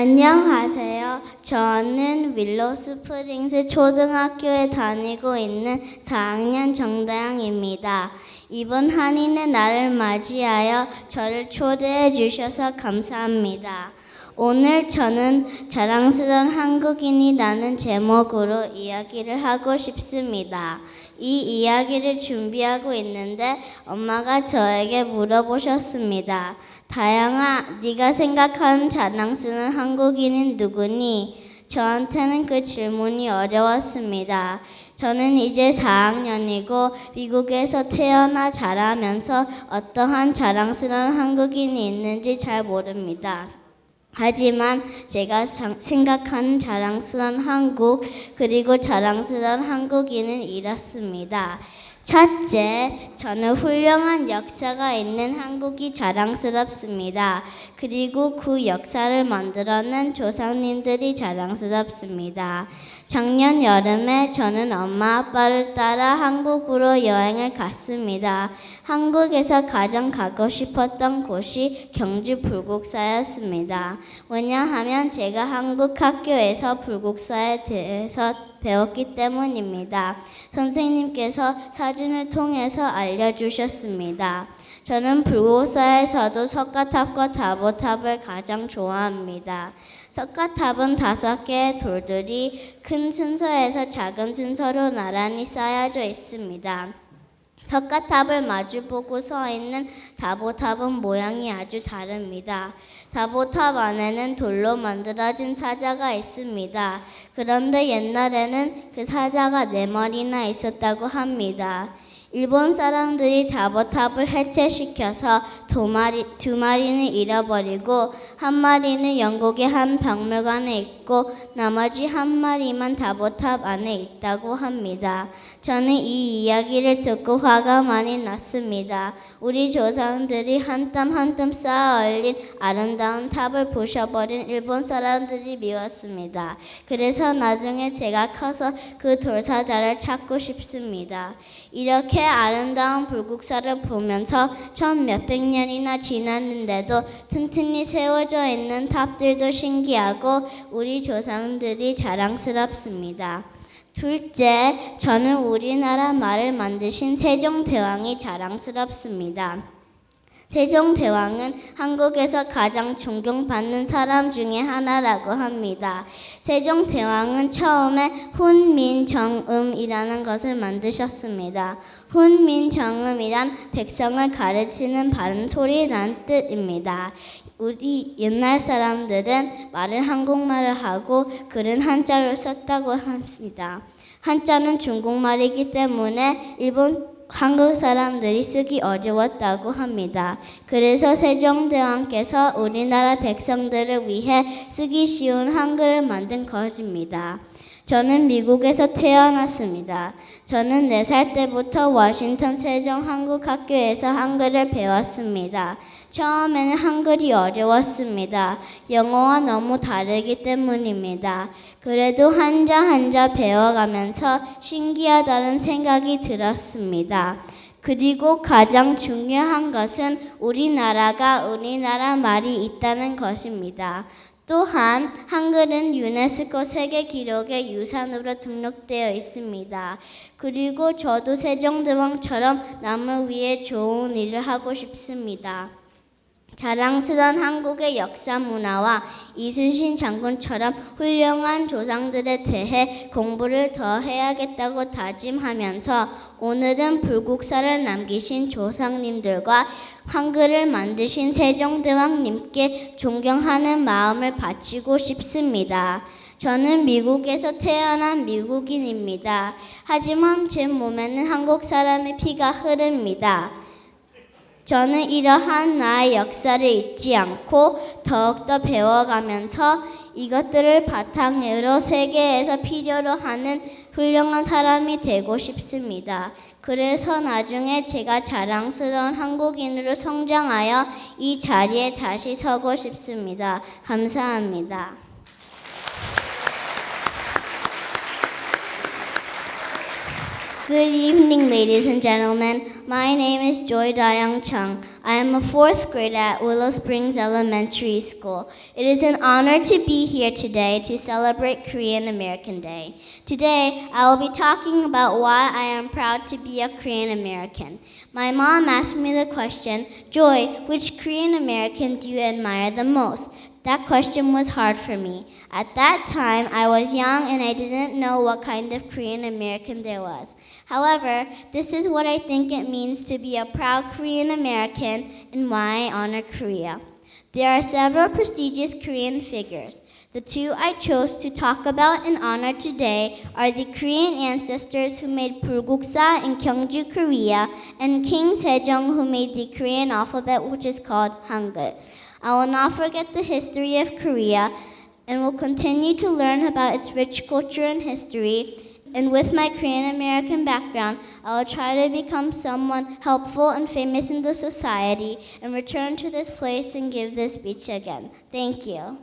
안녕하세요. 저는 윌로스프링스 초등학교에 다니고 있는 4학년 정다영입니다. 이번 한인의 날을 맞이하여 저를 초대해 주셔서 감사합니다. 오늘 저는 자랑스러운 한국인이라는 제목으로 이야기를 하고 싶습니다. 이 이야기를 준비하고 있는데 엄마가 저에게 물어보셨습니다. 다영아, 네가 생각하는 자랑스러운 한국인은 누구니? 저한테는 그 질문이 어려웠습니다. 저는 이제 4학년이고 미국에서 태어나 자라면서 어떠한 자랑스러운 한국인이 있는지 잘 모릅니다. 하지만 제가 생각하는 자랑스러운 한국 그리고 자랑스러운 한국인은 이렇습니다. 첫째, 저는 훌륭한 역사가 있는 한국이 자랑스럽습니다. 그리고 그 역사를 만들어낸 조상님들이 자랑스럽습니다. 작년 여름에 저는 엄마 아빠를 따라 한국으로 여행을 갔습니다. 한국에서 가장 가고 싶었던 곳이 경주 불국사였습니다. 왜냐하면 제가 한국 학교에서 불국사에 대해서 배웠기 때문입니다. 선생님께서 사진을 통해서 알려주셨습니다. 저는 불국사에서도 석가탑과 다보탑을 가장 좋아합니다. 석가탑은 5개의 돌들이 큰 순서에서 작은 순서로 나란히 쌓여져 있습니다. 석가탑을 마주보고 서 있는 다보탑은 모양이 아주 다릅니다. 다보탑 안에는 돌로 만들어진 사자가 있습니다. 그런데 옛날에는 그 사자가 4마리나 있었다고 합니다. 일본 사람들이 다보탑을 해체시켜서 2마리는 잃어버리고 1마리는 영국의 한 박물관에 있고 나머지 1마리만 다보탑 안에 있다고 합니다. 저는 이 이야기를 듣고 화가 많이 났습니다. 우리 조상들이 한 땀 한 땀 쌓아 올린 아름다운 탑을 부셔버린 일본 사람들이 미웠습니다. 그래서 나중에 제가 커서 그 돌사자를 찾고 싶습니다. 이렇게 아름다운 불국사를 보면서 1600 년이나 지났는데도 튼튼히 세워져 있는 탑들도 신기하고 우리 조상들이 자랑스럽습니다. 둘째, 저는 우리나라 말을 만드신 세종대왕이 자랑스럽습니다. 세종대왕은 한국에서 가장 존경받는 사람 중에 하나라고 합니다. 세종대왕은 처음에 훈민정음이라는 것을 만드셨습니다. 훈민정음이란 백성을 가르치는 바른 소리라는 뜻입니다. 우리 옛날 사람들은 말을 한국말을 하고 글은 한자를 썼다고 합니다. 한자는 중국말이기 때문에 한국 사람들이 쓰기 어려웠다고 합니다. 그래서 세종대왕께서 우리나라 백성들을 위해 쓰기 쉬운 한글을 만든 것입니다. 저는 미국에서 태어났습니다. 저는 4살 때부터 워싱턴 세종 한국학교에서 한글을 배웠습니다. 처음에는 한글이 어려웠습니다. 영어와 너무 다르기 때문입니다. 그래도 한자 한자 배워가면서 신기하다는 생각이 들었습니다. 그리고 가장 중요한 것은 우리나라가 우리나라 말이 있다는 것입니다. 또한 한글은 유네스코 세계 기록의 유산으로 등록되어 있습니다. 그리고 저도 세종대왕처럼 남을 위해 좋은 일을 하고 싶습니다. 자랑스러운 한국의 역사 문화와 이순신 장군처럼 훌륭한 조상들에 대해 공부를 더 해야겠다고 다짐하면서 오늘은 불국사를 남기신 조상님들과 한글을 만드신 세종대왕님께 존경하는 마음을 바치고 싶습니다. 저는 미국에서 태어난 미국인입니다. 하지만 제 몸에는 한국 사람의 피가 흐릅니다. 저는 이러한 나의 역사를 잊지 않고 더욱더 배워가면서 이것들을 바탕으로 세계에서 필요로 하는 훌륭한 사람이 되고 싶습니다. 그래서 나중에 제가 자랑스러운 한국인으로 성장하여 이 자리에 다시 서고 싶습니다. 감사합니다. Good evening, ladies and gentlemen. My name is Joy Dayang Chung. I am a fourth grader at Willow Springs Elementary School. It is an honor to be here today to celebrate Korean American Day. Today, I will be talking about why I am proud to be a Korean American. My mom asked me the question, Joy, which Korean American do you admire the most? That question was hard for me. At that time, I was young and I didn't know what kind of Korean American there was. However, this is what I think it means to be a proud Korean American and why I honor Korea. There are several prestigious Korean figures. The two I chose to talk about and honor today are the Korean ancestors who made Bulguksa in Gyeongju, Korea, and King Sejong who made the Korean alphabet, which is called Hangul. I will not forget the history of Korea and will continue to learn about its rich culture and history. And with my Korean American background, I will try to become someone helpful and famous in the society and return to this place and give this speech again. Thank you.